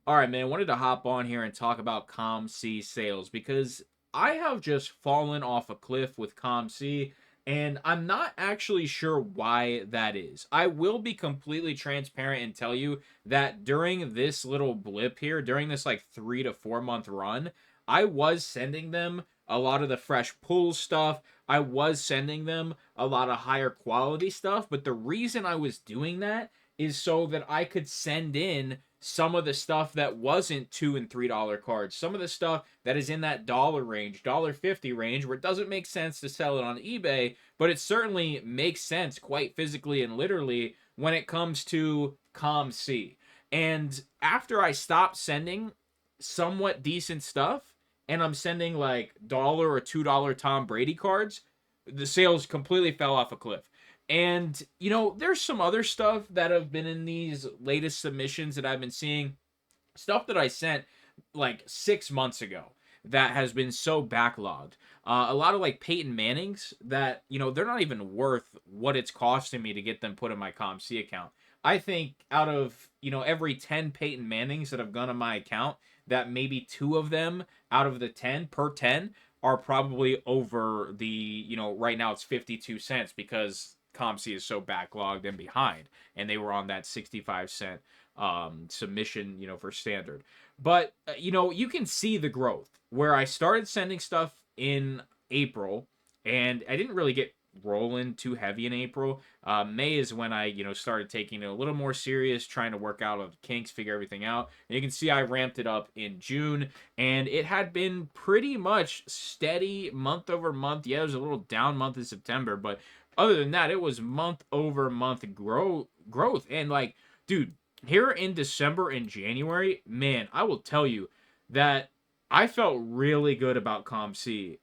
All right, man. Wanted to hop on here and talk about COMC sales because I have just fallen off a cliff with COMC, and I'm not actually sure why that is. I will be completely transparent and tell you that during this little blip here, during this like 3 to 4 month run, I was sending them a lot of the fresh pull stuff. I was sending them a lot of higher quality stuff, but the reason I was doing that is so that I could send in some of the stuff that wasn't $2 and $3 cards, some of the stuff that is in that dollar range, $1.50 range, where it doesn't make sense to sell it on eBay, but it certainly makes sense quite physically and literally when it comes to COMC. And after I stopped sending somewhat decent stuff, and I'm sending like $1 or $2 Tom Brady cards, the sales completely fell off a cliff. And, there's some other stuff that have been in these latest submissions that I've been seeing. Stuff that I sent like 6 months ago that has been so backlogged. A lot of like Peyton Mannings that, they're not even worth what it's costing me to get them put in my COMC account. I think out of, every 10 Peyton Mannings that have gone on my account, that maybe two of them out of the 10 per 10 are probably over the, right now it's 52 cents because COMC is so backlogged and behind. And they were on that 65 cent submission, for standard. But, you can see the growth where I started sending stuff in April and I didn't really get rolling too heavy in April. May is when I, started taking it a little more serious, trying to work out of the kinks, figure everything out. And you can see I ramped it up in June, and it had been pretty much steady month over month. Yeah, it was a little down month in September, but other than that, it was month over month growth. And like, dude, here in December and January, man, I will tell you that I felt really good about COMC.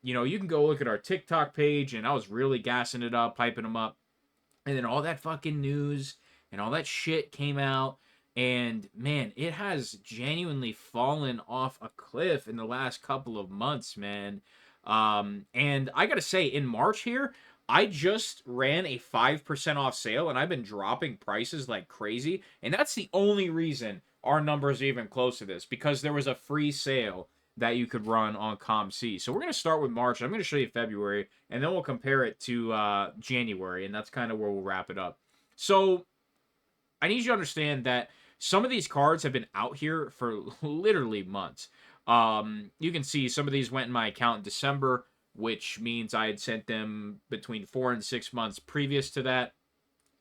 You can go look at our TikTok page, and I was really gassing it up, piping them up. And then all that fucking news and all that shit came out. And man, it has genuinely fallen off a cliff in the last couple of months, man. And I gotta say, in March here, I just ran a 5% off sale and I've been dropping prices like crazy. And that's the only reason our numbers are even close to this because there was a free sale that you could run on COMC. So we're going to start with March. I'm going to show you February and then we'll compare it to January. And that's kind of where we'll wrap it up. So I need you to understand that some of these cards have been out here for literally months. You can see some of these went in my account in December, which means I had sent them between 4 and 6 months previous to that.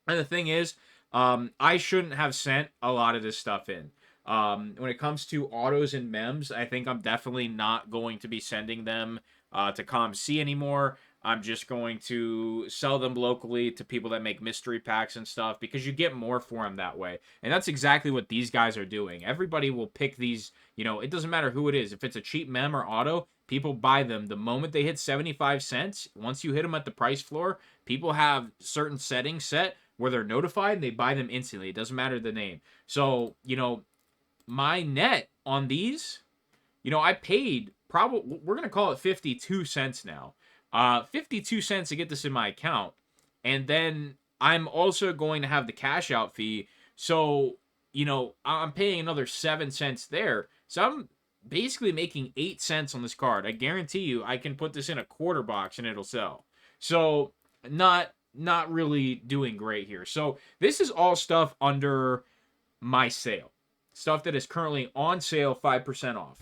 And the thing is, I shouldn't have sent a lot of this stuff in. When it comes to autos and mems, I think I'm definitely not going to be sending them to COMC anymore. I'm just going to sell them locally to people that make mystery packs and stuff because you get more for them that way. And that's exactly what these guys are doing. Everybody will pick these, it doesn't matter who it is. If it's a cheap mem or auto, people buy them the moment they hit 75 cents. Once you hit them at the price floor, people have certain settings set where they're notified and they buy them instantly. It doesn't matter the name. So, my net on these, I paid probably, we're going to call it 52 cents now. 52 cents to get this in my account. And then I'm also going to have the cash out fee. So, I'm paying another 7 cents there. So I'm basically making 8 cents on this card. I guarantee you I can put this in a quarter box and it'll sell. So not really doing great here. So this is all stuff under my sale. Stuff that is currently on sale 5% off.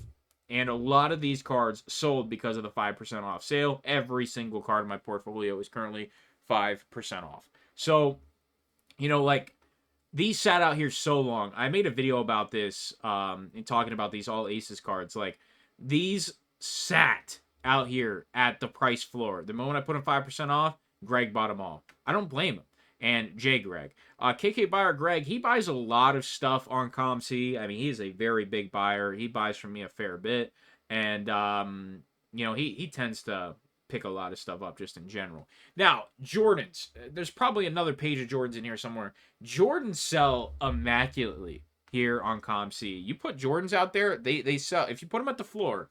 And a lot of these cards sold because of the 5% off sale. Every single card in my portfolio is currently 5% off. So, like these sat out here so long. I made a video about this and talking about these all aces cards. Like these sat out here at the price floor. The moment I put them 5% off, Greg bought them all. I don't blame him. And J. Greg. KK Buyer Greg, he buys a lot of stuff on COMC. I mean, he's a very big buyer. He buys from me a fair bit. And, he tends to pick a lot of stuff up just in general. Now, Jordans. There's probably another page of Jordans in here somewhere. Jordans sell immaculately here on COMC. You put Jordans out there, they sell. If you put them at the floor,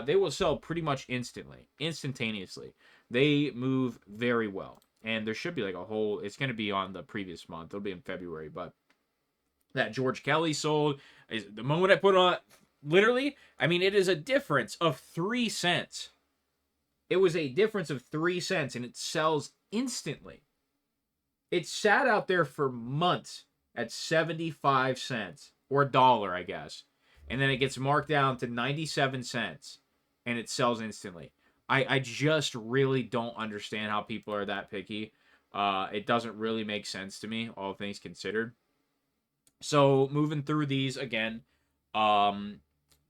they will sell pretty much instantaneously. They move very well. And there should be like a whole, it's going to be on the previous month. It'll be in February, but that George Kelly sold. Is the moment I put on, literally, I mean, it is a difference of 3 cents. It was a difference of 3 cents, and it sells instantly. It sat out there for months at 75 cents or a dollar, I guess. And then it gets marked down to 97 cents and it sells instantly. I just really don't understand how people are that picky. It doesn't really make sense to me, all things considered. So moving through these again, um,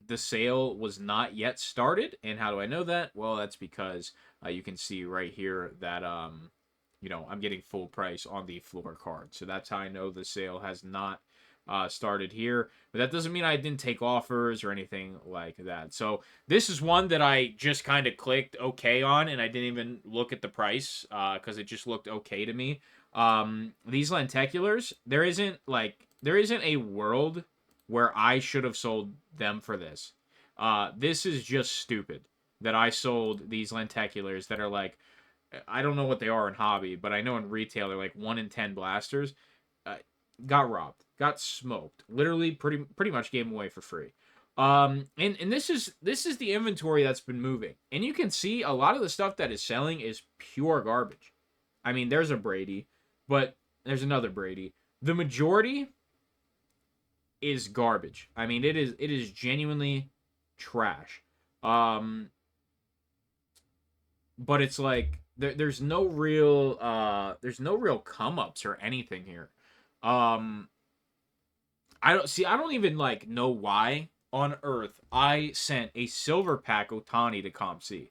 the sale was not yet started. And how do I know that? Well, that's because you can see right here that I'm getting full price on the floor card. So that's how I know the sale has not started here. But that doesn't mean I didn't take offers or anything like that. So this is one that I just kind of clicked okay on, and I didn't even look at the price because it just looked okay to me. These lenticulars, there isn't a world where I should have sold them for this. This is just stupid that I sold these lenticulars that are like, I don't know what they are in hobby, but I know in retail they're like 1 in 10 blasters. Uh, got robbed, got smoked. Literally, pretty much gave them away for free. And this is the inventory that's been moving, and you can see a lot of the stuff that is selling is pure garbage. I mean, there's a Brady, but there's another Brady. The majority is garbage. I mean, it is genuinely trash. Um, but it's like there's no real come ups or anything here. Um, I don't even like know why on earth I sent a silver pack Otani to COMC.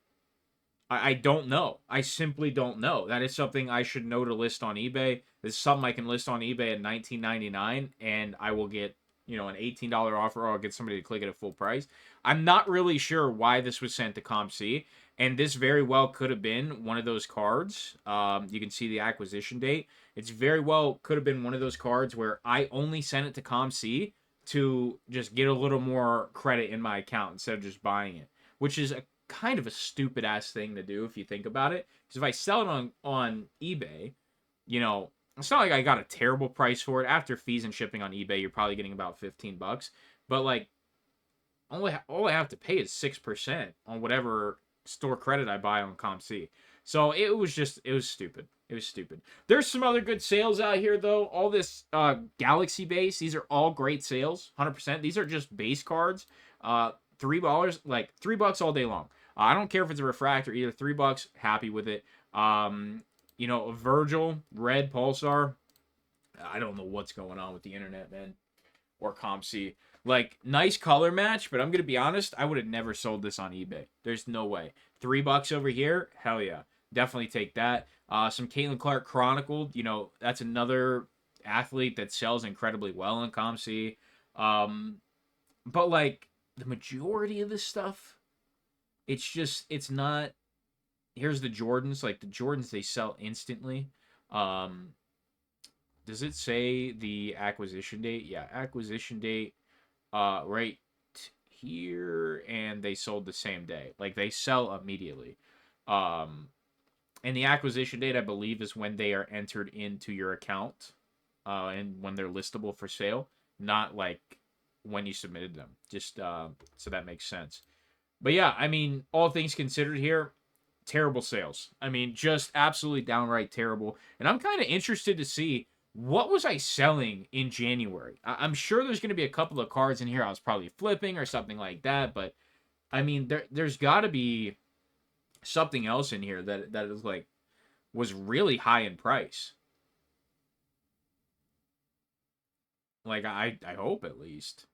I don't know. I simply don't know. That is something I should know to list on eBay. This is something I can list on eBay at $19.99, and I will get an $18 offer, or I'll get somebody to click it at full price. I'm not really sure why this was sent to COMC, and this very well could have been one of those cards. You can see the acquisition date. It's very well could have been one of those cards where I only sent it to COMC to just get a little more credit in my account instead of just buying it, which is a kind of a stupid ass thing to do if you think about it. Because if I sell it on eBay, it's not like I got a terrible price for it. After fees and shipping on eBay, you're probably getting about $15. But like, all I have to pay is 6% on whatever store credit I buy on COMC. So it was stupid. It was stupid. There's some other good sales out here though. All this Galaxy base, these are all great sales, 100%. These are just base cards. $3, like $3 all day long. I don't care if it's a refractor, either $3, happy with it. A Virgil Red Pulsar. I don't know what's going on with the internet, man, or COMC. Like, nice color match, but I'm gonna be honest, I would have never sold this on eBay. There's no way. $3 over here, hell yeah, definitely take that. Some Caitlin Clark Chronicled. That's another athlete that sells incredibly well in COMC. But like the majority of this stuff, it's not. Here's the Jordans. Like the Jordans, they sell instantly. Does it say the acquisition date? Yeah, acquisition date. Right here, and they sold the same day. Like they sell immediately. And the acquisition date, I believe, is when they are entered into your account, and when they're listable for sale, not like when you submitted them. Just so that makes sense. But yeah, I mean, all things considered here, terrible sales. I mean, just absolutely downright terrible. And I'm kind of interested to see what was I selling in January. I'm sure there's going to be a couple of cards in here I was probably flipping or something like that. But I mean, there's got to be something else in here that is like was really high in price. Like I hope at least.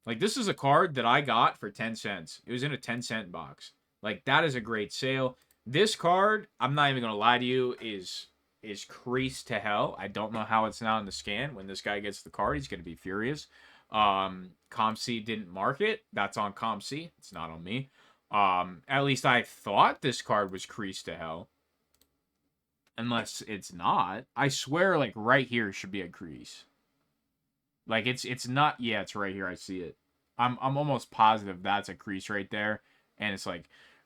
Like this is a card that I got for 10 cents. It was in a 10-cent box. Like that is a great sale. This card, I'm not even gonna lie to you, is creased to hell. I don't know how it's not in the scan. When this guy gets the card, he's gonna be furious. COMC didn't mark it. That's on COMC. It's not on me. At least I thought this card was creased to hell. Unless it's not. I swear, like right here should be a crease. Like it's not. Yeah, it's right here. I see it. I'm almost positive that's a crease right there, and it's like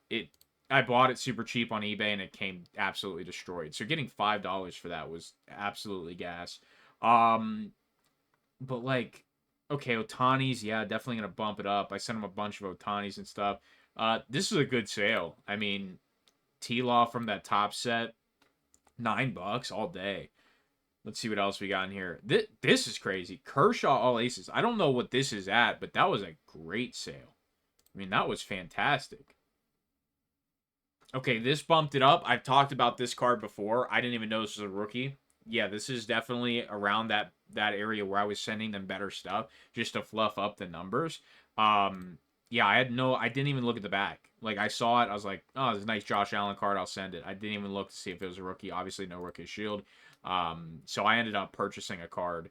it. I bought it super cheap on eBay, and it came absolutely destroyed. So getting $5 for that was absolutely gas. But like, okay, Otani's, yeah, definitely gonna bump it up. I sent him a bunch of Otani's and stuff. This is a good sale. I mean, T-Law from that top set, $9 all day. Let's see what else we got in here. This is crazy. Kershaw all aces. I don't know what this is at, but that was a great sale. I mean, that was fantastic. Okay, this bumped it up. I've talked about this card before. I didn't even know this was a rookie. Yeah, this is definitely around that area where I was sending them better stuff just to fluff up the numbers. Yeah, I didn't even look at the back. Like I saw it, I was like, oh, this is a nice Josh Allen card. I'll send it. I didn't even look to see if it was a rookie. Obviously, no rookie shield. So I ended up purchasing a card,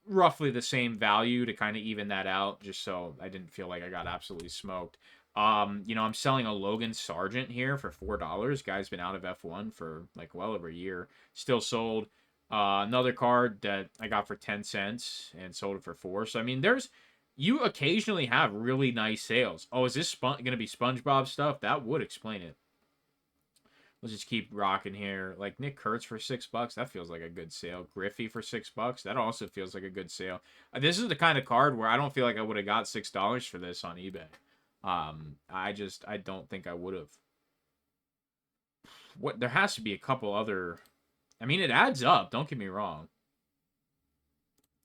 roughly the same value to kind of even that out, just so I didn't feel like I got absolutely smoked. I'm selling a Logan Sargent here for $4. Guy's been out of F1 for like well over a year. Still sold. Another card that I got for 10 cents and sold it for 4. So I mean, you occasionally have really nice sales. Oh, is this gonna be SpongeBob stuff? That would explain it. Let's just keep rocking here. Like Nick Kurtz for $6, that feels like a good sale. Griffey for $6, that also feels like a good sale. This is the kind of card where I don't feel like I would have got $6 for this on eBay. I don't think I would have. There has to be a couple other. I mean, it adds up. Don't get me wrong.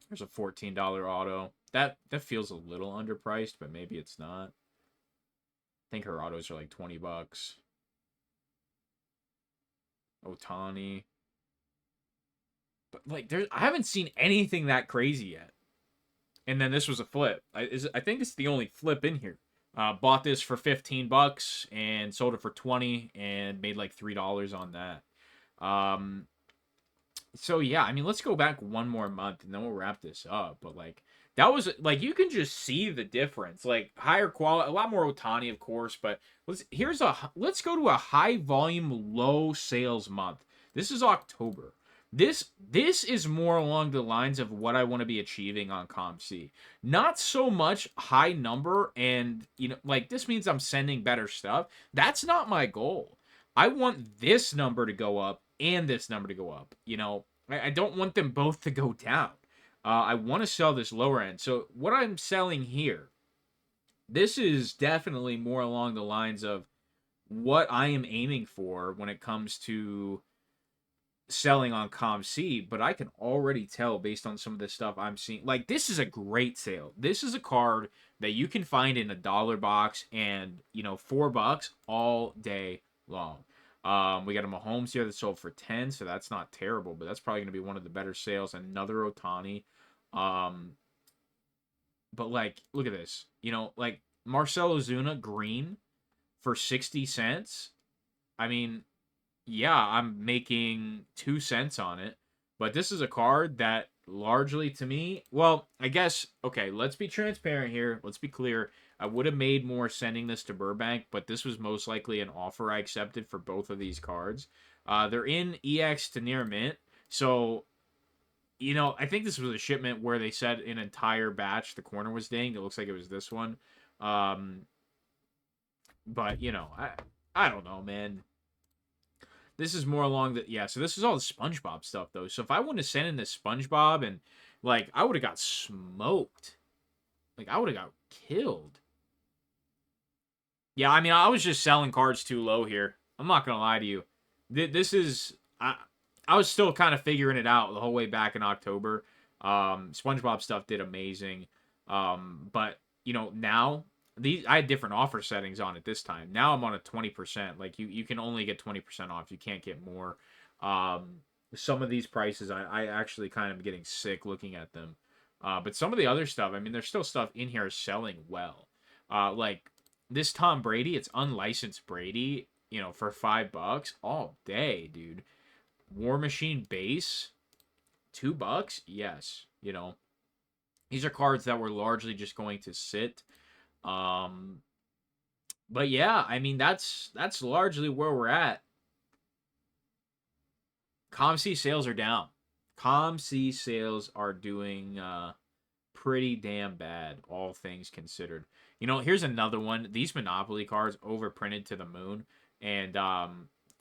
There's a $14 auto. That feels a little underpriced, but maybe it's not. I think her autos are like $20. Otani. But like, I haven't seen anything that crazy yet. And then this was a flip. I think it's the only flip in here. Bought this for $15 and sold it for 20 and made like $3 on that. So yeah, I mean, let's go back one more month and then we'll wrap this up. But like, that was like, you can just see the difference. Like higher quality, a lot more Otani, of course. But let's go to a high volume, low sales month. This is October. This is more along the lines of what I want to be achieving on COMC. Not so much high number and, like this means I'm sending better stuff. That's not my goal. I want this number to go up and this number to go up. I don't want them both to go down. I want to sell this lower end. So what I'm selling here, this is definitely more along the lines of what I am aiming for when it comes to selling on COMC, but I can already tell based on some of the stuff I'm seeing. Like, this is a great sale. This is a card that you can find in a dollar box and, $4 all day long. We got a Mahomes here that sold for 10, so that's not terrible, but that's probably going to be one of the better sales. Another Otani. But, like, look at this. Like, Marcell Ozuna green for 60 cents. I mean, yeah, I'm making 2 cents on it, but this is a card that largely to me, well, I guess, okay, let's be transparent here. Let's be clear. I would have made more sending this to Burbank, but this was most likely an offer I accepted for both of these cards. They're in EX to near mint, so, I think this was a shipment where they said an entire batch, the corner was dinged. It looks like it was this one. But, I don't know, man. This is more along the, yeah, so this is all the SpongeBob stuff, though. So if I wanted to send in this SpongeBob and, like, I would have got smoked. Like, I would have got killed. Yeah, I mean, I was just selling cards too low here. I'm not going to lie to you. This is, I was still kind of figuring it out the whole way back in October. SpongeBob stuff did amazing. But, now I had different offer settings on it this time. Now I'm on a 20%. Like you can only get 20% off. You can't get more. Some of these prices, I actually kind of getting sick looking at them. But some of the other stuff, I mean, there's still stuff in here selling well. Like this Tom Brady, it's unlicensed Brady, for $5 all day, dude. War Machine base, $2. Yes, these are cards that were largely just going to sit. But yeah, I mean, that's largely where we're at. COMC sales are down. COMC sales are doing pretty damn bad, all things considered. Here's another one. These Monopoly cards overprinted to the moon. And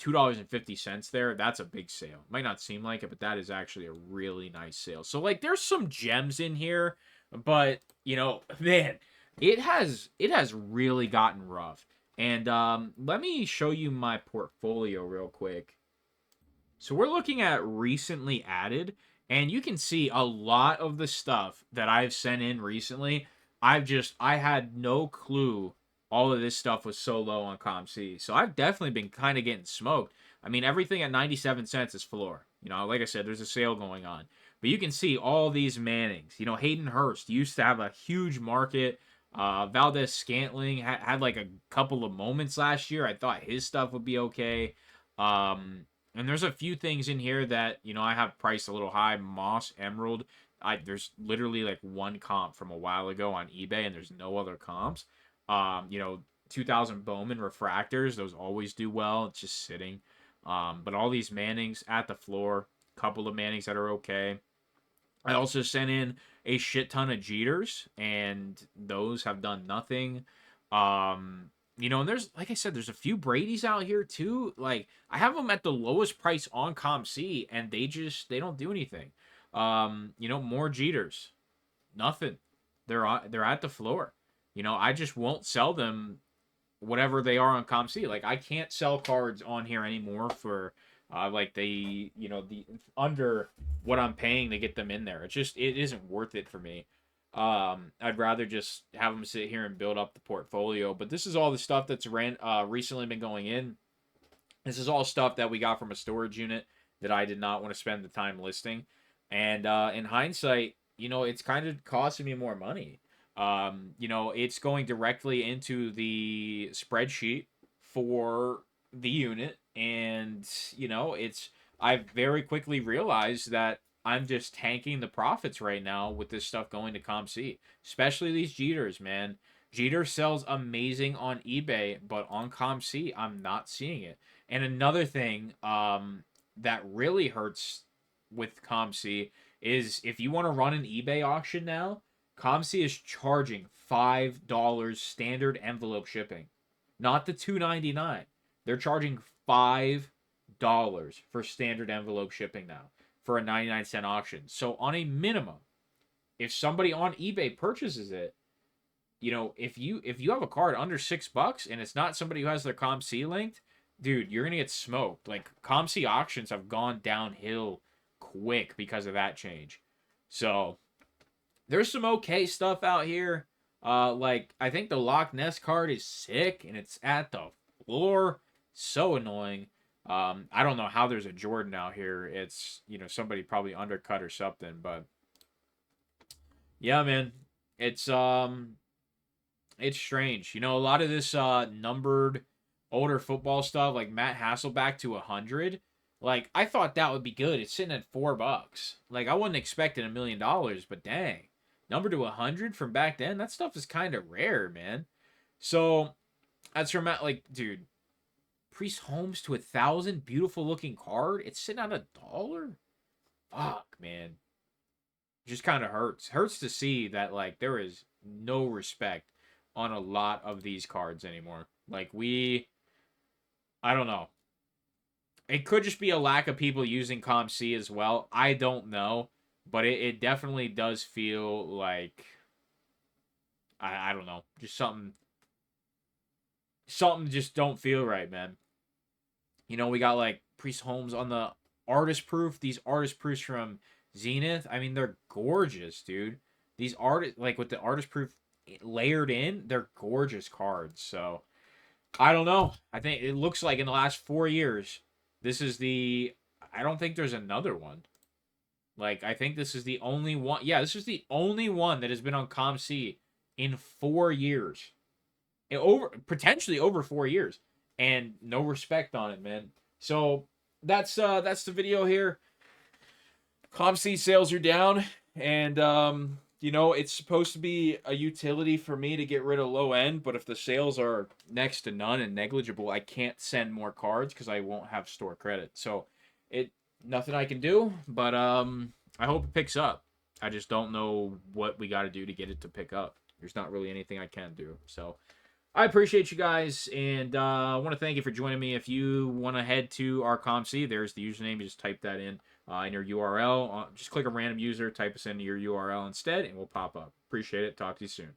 $2.50 there. That's a big sale. Might not seem like it, but that is actually a really nice sale. So like there's some gems in here, but you know, man, it has really gotten rough. And let me show you my portfolio real quick. So we're looking at recently added, and you can see a lot of the stuff that I've sent in recently. I had no clue all of this stuff was so low on COMC. So I've definitely been kind of getting smoked. I mean, everything at 97 cents is floor. You know, like I said, there's a sale going on. But you can see all these Mannings. You know, Hayden Hurst used to have a huge market. Valdez Scantling had like a couple of moments last year. I thought his stuff would be okay. Um, and there's a few things in here that, you know, I have priced a little high. Moss Emerald. There's literally like one comp from a while ago on eBay, and there's no other comps. You know, 2000 Bowman refractors, those always do well. It's just sitting. But all these Mannings at the floor, couple of Mannings that are okay. I also sent in a shit ton of Jeters, and those have done nothing. You know, and there's, like I said, there's a few Brady's out here too. Like, I have them at the lowest price on COMC, and they don't do anything. You know, more Jeters, nothing. They're at the floor. You know, I just won't sell them whatever they are on COMC. Like, I can't sell cards on here anymore for like the, you know, the under what I'm paying to get them in there. It isn't worth it for me. I'd rather just have them sit here and build up the portfolio. But this is all the stuff that's recently been going in. This is all stuff that we got from a storage unit that I did not want to spend the time listing. And in hindsight, you know, it's kind of costing me more money. You know, it's going directly into the spreadsheet for the unit, and you know, I very quickly realized that I'm just tanking the profits right now with this stuff going to COMC, especially these Jeters, man. Jeter sells amazing on eBay, but on COMC, I'm not seeing it. And another thing that really hurts with COMC is if you want to run an eBay auction now, COMC is charging $5 standard envelope shipping, not the $2.99. They're charging $5 for standard envelope shipping now for a 99-cent auction. So on a minimum, if somebody on eBay purchases it, you know, if you have a card under $6 and it's not somebody who has their COMC linked, dude, you're gonna get smoked. Like, COMC auctions have gone downhill quick because of that change. So there's some okay stuff out here. Like, I think the Loch Ness card is sick and it's at the floor. So annoying. I don't know how there's a Jordan out here. It's, you know, somebody probably undercut or something, but yeah, man. It's strange. You know, a lot of this numbered older football stuff, like Matt Hasselback to 100. Like, I thought that would be good. It's sitting at $4. Like, I wasn't expecting $1 million, but dang. Number to 100 from back then, that stuff is kind of rare, man. So, that's from, like, dude, Priest Holmes to 1,000, beautiful looking card. It's sitting at $1. Fuck, man. It just kind of hurts. Hurts to see that, like, there is no respect on a lot of these cards anymore. Like, I don't know. It could just be a lack of people using COMC as well. I don't know. But it definitely does feel like, I don't know. Just something just don't feel right, man. You know, we got like Priest Holmes on the artist proof. These artist proofs from Zenith, I mean, they're gorgeous, dude. These like with the artist proof layered in, they're gorgeous cards. So I don't know. I think it looks like in the last 4 years, this is I don't think there's another one. Like, I think this is the only one. Yeah, this is the only one that has been on COMC in 4 years. Potentially over 4 years. And no respect on it, man. So that's the video here. COMC sales are down, and you know, it's supposed to be a utility for me to get rid of low end, but if the sales are next to none and negligible, I can't send more cards because I won't have store credit. So nothing I can do, but I hope it picks up. I just don't know what we got to do to get it to pick up. There's not really anything I can do. So I appreciate you guys, and I want to thank you for joining me. If you want to head to our COMC, there's the username. You just type that in your URL. Just click a random user, type us into your URL instead, and we'll pop up. Appreciate it. Talk to you soon.